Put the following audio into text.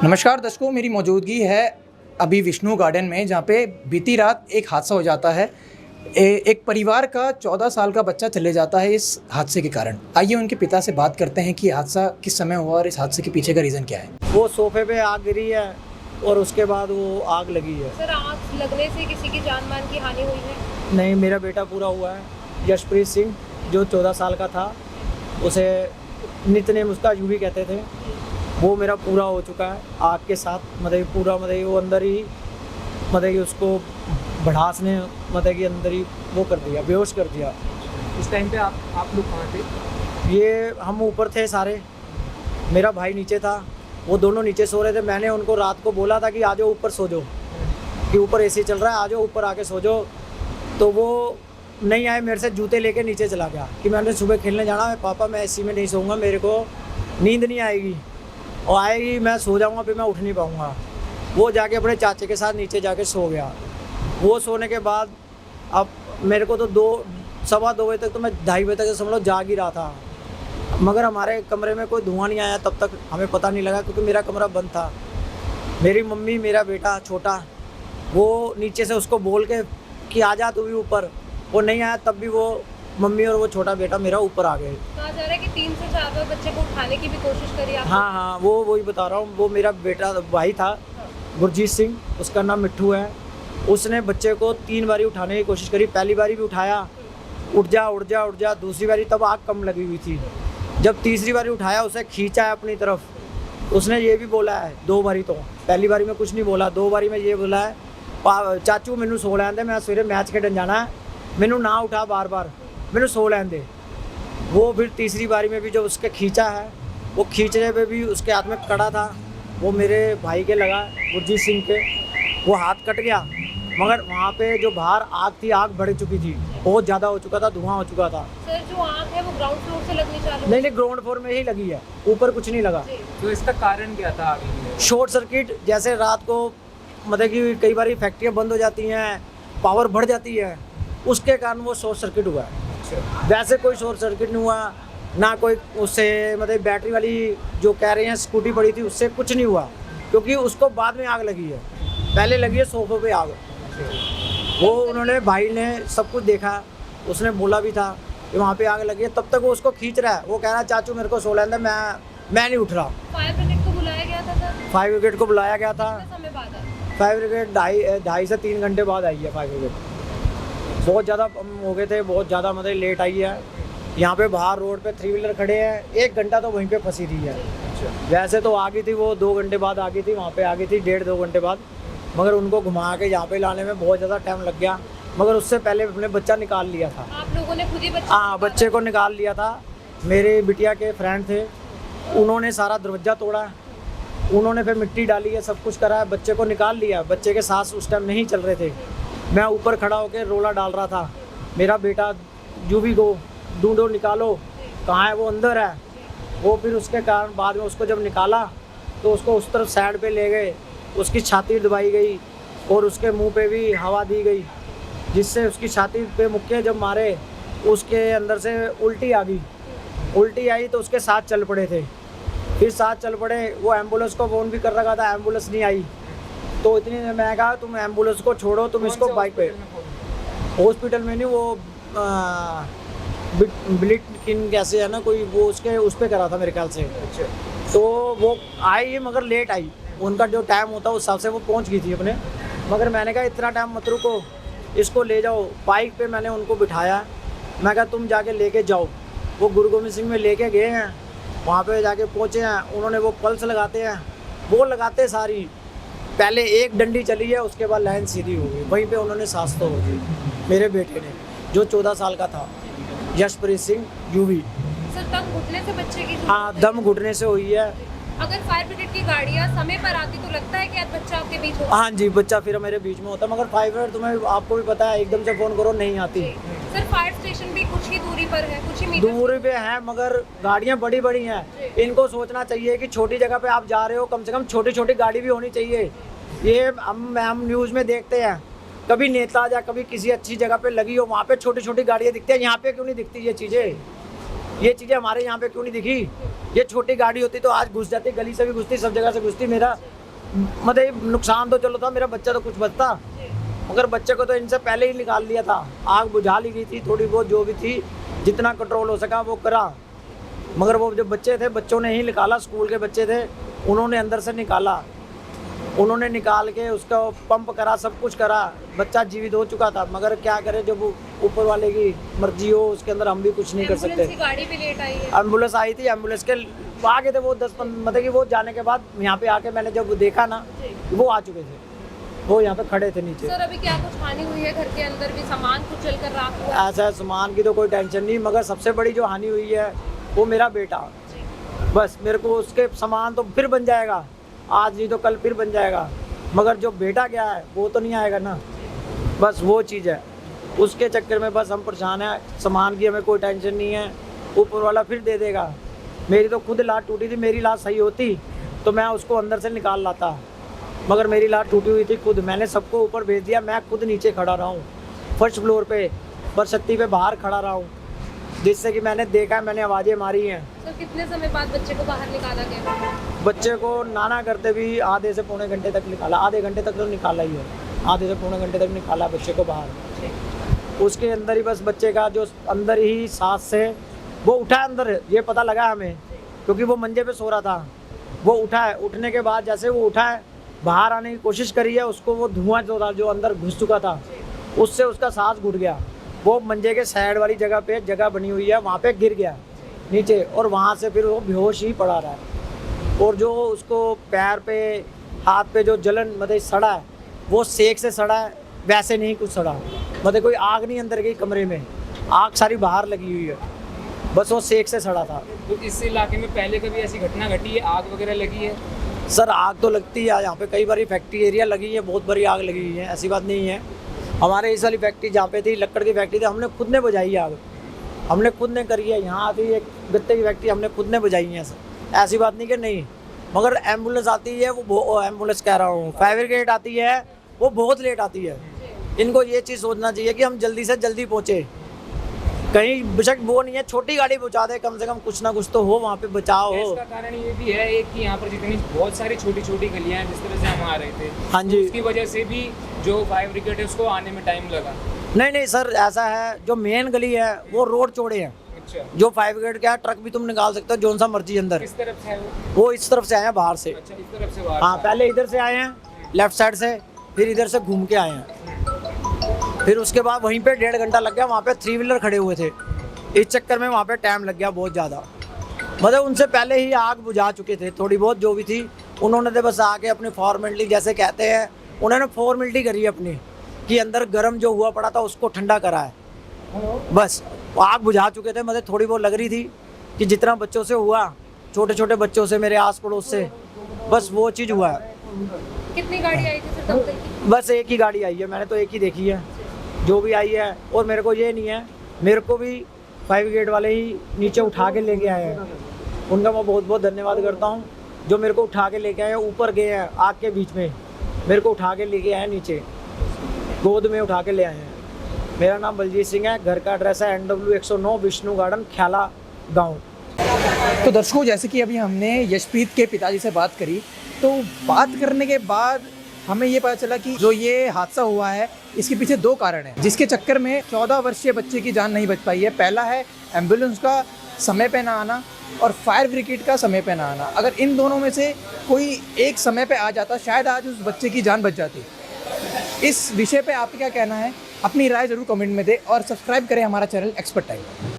नमस्कार दर्शकों, मेरी मौजूदगी है अभी विष्णु गार्डन में, जहाँ पे बीती रात एक हादसा हो जाता है। एक परिवार का 14 साल का बच्चा चले जाता है इस हादसे के कारण। आइए उनके पिता से बात करते हैं कि हादसा किस समय हुआ और इस हादसे के पीछे का रीज़न क्या है। वो सोफे पे आग गिरी है और उसके बाद वो आग लगी है। सर, आग लगने से किसी की जान मान की हानि हुई है? नहीं, मेरा बेटा पूरा हुआ है, यशप्रीत सिंह, जो 14 साल का था। उसे नितनेम उसका यूवी कहते थे। वो मेरा पूरा हो चुका है आग के साथ। पूरा वो अंदर ही कि उसको भड़ास ने कि अंदर ही वो कर दिया, बेहोश कर दिया। उस टाइम पे आप लोग कहाँ थे? ये हम ऊपर थे सारे, मेरा भाई नीचे था, वो दोनों नीचे सो रहे थे। मैंने उनको रात को बोला था कि आ जाओ ऊपर सो जाओ, कि ऊपर एसी चल रहा है, आ जाओ ऊपर आके सो जाओ। तो वो नहीं आए, मेरे से जूते लेके नीचे चला गया कि मैंने सुबह खेलने जाना है, पापा मैं एसी में नहीं सोऊंगा, मेरे को नींद नहीं आएगी, और आएगी मैं सो जाऊंगा, फिर मैं उठ नहीं पाऊंगा। वो जाके अपने चाचे के साथ नीचे जाके सो गया। वो सोने के बाद अब मेरे को तो सवा दो बजे तक, तो मैं 2:30 बजे तक समझ लो जाग ही रहा था, मगर हमारे कमरे में कोई धुआं नहीं आया तब तक, हमें पता नहीं लगा क्योंकि मेरा कमरा बंद था। मेरी मम्मी, मेरा बेटा छोटा, वो नीचे से उसको बोल के कि आ जा तू भी ऊपर, वो नहीं आया, तब भी वो मम्मी और वो छोटा बेटा मेरा ऊपर आ गए। कहा जा रहा है कि 3 से 4 बार बच्चे को उठाने की भी कोशिश करी आपने? हाँ, वही बता रहा हूँ। वो मेरा बेटा भाई था गुरजीत सिंह, उसका नाम मिट्ठू है। उसने बच्चे को 3 बारी उठाने की कोशिश करी। पहली बारी भी उठाया, उठ जा। दूसरी बारी तब आग कम लगी हुई थी। जब तीसरी बारी उठाया, उसे खींचा है अपनी तरफ। उसने ये भी बोला है 2 बारी, तो पहली बारी में कुछ नहीं बोला, 2 बारी में ये बोला है, चाचू मैनू सो लैन दे, मैं सवेरे मैच खेडन जाना है, मैनू ना उठा बार, मैनू सो लैन दे। वो फिर तीसरी बारी में भी जब उसके खींचा है, वो खींचने पे भी उसके हाथ में कड़ा था, वो मेरे भाई के लगा, गुरजीत सिंह के, वो हाथ कट गया। मगर वहाँ पे जो बाहर आग थी, आग बढ़ चुकी थी, बहुत ज़्यादा हो चुका था, धुआं हो चुका था। सर, जो आग है वो ग्राउंड फ्लोर से लगनी चालू? नहीं, ग्राउंड फ्लोर में ही लगी है, ऊपर कुछ नहीं लगा। तो इसका कारण क्या था आग लगने का? शॉर्ट सर्किट, जैसे रात को कि कई बार फैक्ट्रियाँ बंद हो जाती हैं, पावर बढ़ जाती है, उसके कारण वो शॉर्ट सर्किट हुआ है। वैसे कोई शॉर्ट सर्किट नहीं हुआ, ना कोई उससे बैटरी वाली जो कह रहे हैं स्कूटी पड़ी थी, उससे कुछ नहीं हुआ, क्योंकि उसको बाद में आग लगी है, पहले लगी है सोफे पे आग। वो उन्होंने, भाई ने सब कुछ देखा, उसने बोला भी था कि वहाँ पे आग लगी है, तब तक वो उसको खींच रहा है। वो कह रहा है चाचू मेरे को सो लेने दे, मैं नहीं उठ रहा। फायर ब्रिगेड को बुलाया गया था सर? फायर ब्रिगेड को बुलाया गया था। कितने समय बाद आया? फायर ब्रिगेड 2.5 से 3 घंटे बाद आई है। फायर ब्रिगेड बहुत ज़्यादा हो गए थे, बहुत ज़्यादा लेट आई है। यहाँ पे बाहर रोड पे 3 व्हीलर खड़े हैं, 1 घंटा तो वहीं पे फंसी रही है। वैसे तो आ गई थी वो 2 घंटे बाद आ गई थी, वहाँ पे आ गई थी 1.5-2 घंटे बाद, मगर उनको घुमा के यहाँ पे लाने में बहुत ज़्यादा टाइम लग गया। मगर उससे पहले अपने बच्चा निकाल लिया था। आप लोगों ने खुद ही हाँ, बच्चे को निकाल लिया था। मेरे बिटिया के फ्रेंड थे, उन्होंने सारा दरवाज़ा तोड़ा, उन्होंने फिर मिट्टी डाली है, सब कुछ करा है, बच्चे को निकाल लिया। बच्चे के सांस उस टाइम नहीं चल रहे थे। मैं ऊपर खड़ा होकर रोला डाल रहा था, मेरा बेटा जूबी को ढूंढो, निकालो, कहाँ है वो, अंदर है वो। फिर उसके कारण बाद में उसको जब निकाला तो उसको उस तरफ साइड पे ले गए, उसकी छाती दबाई गई और उसके मुंह पे भी हवा दी गई, जिससे उसकी छाती पे मुक्के जब मारे, उसके अंदर से उल्टी आ गई। उल्टी आई तो उसके साथ चल पड़े थे, फिर साथ चल पड़े। वो एम्बुलेंस को फ़ोन भी कर रखा था, एम्बुलेंस नहीं आई। तो इतनी मैं कहा तुम एम्बुलेंस को छोड़ो, तुम इसको बाइक पे, हॉस्पिटल में नहीं, वो ब्लिट किन कैसे है ना कोई, वो उसके उस पर करा था मेरे ख्याल से। तो वो आई मगर लेट आई, उनका जो टाइम होता है उस हिसाब से वो पहुंच गई थी अपने। मगर मैंने कहा इतना टाइम मत रुको, इसको ले जाओ। बाइक पे मैंने उनको बिठाया, मैं कहा तुम जाके लेके जाओ। वो गुरु गोविंद सिंह में लेके गए हैं, वहाँ पे जाके पहुँचे हैं। उन्होंने वो पल्स लगाते हैं, वो लगाते सारी, पहले एक डंडी चली है, उसके बाद लाइन सीधी हो गई, वहीं पे उन्होंने सांस तो हो गई। मेरे बेटे ने, जो 14 साल का था, यशप्रीत सिंह यूवी। सर, दम घुटने से बच्चे की? हाँ, दम घुटने से हुई है। अगर फायर ब्रिगेड की गाड़ियाँ समय पर आती तो लगता है कि आज बच्चा आपके बीच होता? हाँ जी, बच्चा फिर मेरे बीच में होता, मगर फायर ब्रिगेड तुम्हें आपको भी पता है, एकदम से फ़ोन करो नहीं आती। सर, फायर स्टेशन भी कुछ ही दूरी पर है, कुछ ही मीटर दूरी पे है, मगर गाड़ियाँ बड़ी बड़ी हैं। इनको सोचना चाहिए कि छोटी जगह पे आप जा रहे हो, कम से कम छोटी छोटी गाड़ी भी होनी चाहिए। ये हम न्यूज़ में देखते हैं, कभी नेता या कभी किसी अच्छी जगह पे लगी हो, वहाँ पे छोटी छोटी गाड़ियाँ दिखती हैं, यहाँ पे क्यों नहीं दिखती ये चीज़ें? ये चीज़ें हमारे यहाँ पे क्यों नहीं दिखी? ये छोटी गाड़ी होती तो आज घुस जाती, गली से भी घुसती, सब जगह से घुसती। मेरा मतलब नुकसान तो चलो था, मेरा बच्चा तो कुछ बचता, मगर बच्चे को तो इनसे पहले ही निकाल लिया था। आग बुझा ली गई थी, थोड़ी बहुत जो भी थी, जितना कंट्रोल हो सका वो करा, मगर वो जो बच्चे थे, बच्चों ने ही निकाला। स्कूल के बच्चे थे, उन्होंने अंदर से निकाला, उन्होंने निकाल के उसका पंप करा, सब कुछ करा, बच्चा जीवित हो चुका था। मगर क्या करे, जब ऊपर वाले की मर्जी हो, उसके अंदर हम भी कुछ नहीं कर सकते। एम्बुलेंस की गाड़ी भी लेट आई है। एम्बुलेंस आई थी, एम्बुलेंस के आ गए थे वो 10-15, मतलब कि वो जाने के बाद यहाँ पे आके मैंने जब देखा ना, वो आ चुके थे, वो यहाँ पे खड़े थे नीचे। सर अभी क्या कुछ हानि हुई है? घर के अंदर भी सामान कुछ जल कर राख हुआ है? ऐसा सामान की तो कोई टेंशन नहीं, मगर सबसे बड़ी जो हानि हुई है वो मेरा बेटा। बस मेरे को उसके सामान तो फिर बन जाएगा, आज नहीं तो कल फिर बन जाएगा, मगर जो बेटा गया है वो तो नहीं आएगा ना। बस वो चीज़ है, उसके चक्कर में बस हम परेशान हैं। सामान की हमें कोई टेंशन नहीं है, ऊपर वाला फिर दे देगा। मेरी तो खुद लात टूटी थी, मेरी लात सही होती तो मैं उसको अंदर से निकाल लाता, मगर मेरी लात टूटी हुई थी खुद। मैंने सबको ऊपर भेज दिया, मैं खुद नीचे खड़ा रहा हूँ, फर्स्ट फ्लोर पे, बरसत्ती पे बाहर खड़ा रहा हूँ, जिससे कि मैंने देखा है, मैंने आवाज़ें मारी हैं। सर कितने समय बाद बच्चे को बाहर निकाला गया? बच्चे को नाना करते भी आधे से पौने घंटे तक निकाला, आधे घंटे तक तो निकाला ही है, आधे से पौने घंटे तक निकाला बच्चे को बाहर। उसके अंदर ही बस बच्चे का जो अंदर ही सांस से वो उठा अंदर, ये पता लगा हमें, क्योंकि वो मंजे पे सो रहा था। वो उठा है, उठने के बाद जैसे वो उठा है, बाहर आने की कोशिश करी है, उसको वो धुआं जो था, जो अंदर घुस चुका था, उससे उसका सांस घुट गया। वो मंजे के साइड वाली जगह पे जगह बनी हुई है, वहाँ पे गिर गया नीचे, और वहाँ से फिर वो बेहोश ही पड़ा रहा है। और जो उसको पैर पे, हाथ पे जो जलन मतलब सड़ा है, वो सेक से सड़ा है, वैसे नहीं कुछ सड़ा, मतलब कोई आग नहीं अंदर गई कमरे में, आग सारी बाहर लगी हुई है, बस वो सेक से सड़ा था। तो इस इलाके में पहले कभी ऐसी घटना घटी है, आग वगैरह लगी है? सर आग तो लगती है यहाँ पे, कई बार फैक्ट्री एरिया लगी है, बहुत बड़ी आग लगी हुई है, ऐसी बात नहीं है। हमारे इस वाली फैक्ट्री जहाँ पे थी, लक्कड़ की फैक्ट्री थी, हमने खुद ने बुझाई आग, हमने खुद ने करी है। यहाँ आती एक गत्ते की फैक्ट्री, हमने खुद ने बुझाई है सर, ऐसी बात नहीं कि नहीं। मगर एम्बुलेंस आती है, वो एम्बुलेंस कह रहा हूँ, फायर ब्रिगेड आती है, वो बहुत लेट आती है। इनको ये चीज़ सोचना चाहिए कि हम जल्दी से जल्दी पहुँचे, कहीं बेशक वो नहीं है, छोटी गाड़ी पहुँचा दे, कम से कम कुछ ना कुछ तो हो, वहाँ पे बचाव हो। इसका कारण ये भी है एक कि यहाँ पर जितनी बहुत सारी छोटी छोटी गलियाँ हैं, जिस तरह से हम आ रहे थे, हाँ जी, तो उसकी वजह से भी जो फायर ब्रिगेड है उसको आने में टाइम लगा। नहीं सर, ऐसा है, जो मेन गली है वो रोड चौड़े हैं, अच्छा, जो फायर ब्रिगेड का ट्रक भी तुम निकाल सकते हो, जोन सा मर्जी अंदर। किस तरफ से है वो? वो इस तरफ से आए हैं बाहर से। अच्छा, इस तरफ से बाहर हाँ, से। पहले इधर से आए हैं लेफ्ट साइड से, फिर इधर से घूम के आए हैं, फिर उसके बाद वहीं पे 1.5 घंटा लग गया, वहाँ पे 3 व्हीलर खड़े हुए थे, इस चक्कर में वहाँ पे टाइम लग गया बहुत ज़्यादा। मतलब उनसे पहले ही आग बुझा चुके थे, थोड़ी बहुत जो भी थी, उन्होंने तो बस आके अपनी फॉर्मेलिटी, जैसे कहते हैं, उन्होंने फॉर्मेलिटी करी अपनी, कि अंदर गर्म जो हुआ पड़ा था उसको ठंडा करा है, बस। आग बुझा चुके थे, मतलब थोड़ी बहुत लग रही थी कि जितना बच्चों से हुआ, छोटे छोटे बच्चों से, मेरे आस पड़ोस से, बस वो चीज़ हुआ है। कितनी गाड़ी आई थी सर दमकल की? बस एक ही गाड़ी आई है, मैंने तो एक ही देखी है, जो भी आई है। और मेरे को ये नहीं है, मेरे को भी फायर ब्रिगेड वाले ही नीचे उठा के लेके आए हैं, उनका मैं बहुत बहुत धन्यवाद करता हूँ, जो मेरे को उठा के लेके आए, ऊपर गए हैं आग के बीच में, मेरे को उठा के लेके आए नीचे, गोद में उठा के ले आए हैं। मेरा नाम बलजीत सिंह है, घर का एड्रेस है NW 109 विष्णु गार्डन, ख्याला गाँव। तो दर्शकों, जैसे कि अभी हमने यशप्रीत के पिताजी से बात करी, तो बात करने के बाद हमें ये पता चला कि जो ये हादसा हुआ है, इसके पीछे 2 कारण हैं, जिसके चक्कर में 14 वर्षीय बच्चे की जान नहीं बच पाई है। पहला है एम्बुलेंस का समय पे ना आना, और फायर ब्रिगेड का समय पे ना आना। अगर इन दोनों में से कोई एक समय पे आ जाता, शायद आज उस बच्चे की जान बच जाती। इस विषय पे आपका क्या कहना है? अपनी राय ज़रूर कमेंट में दें, और सब्सक्राइब करें हमारा चैनल एक्सपर्ट टाइम।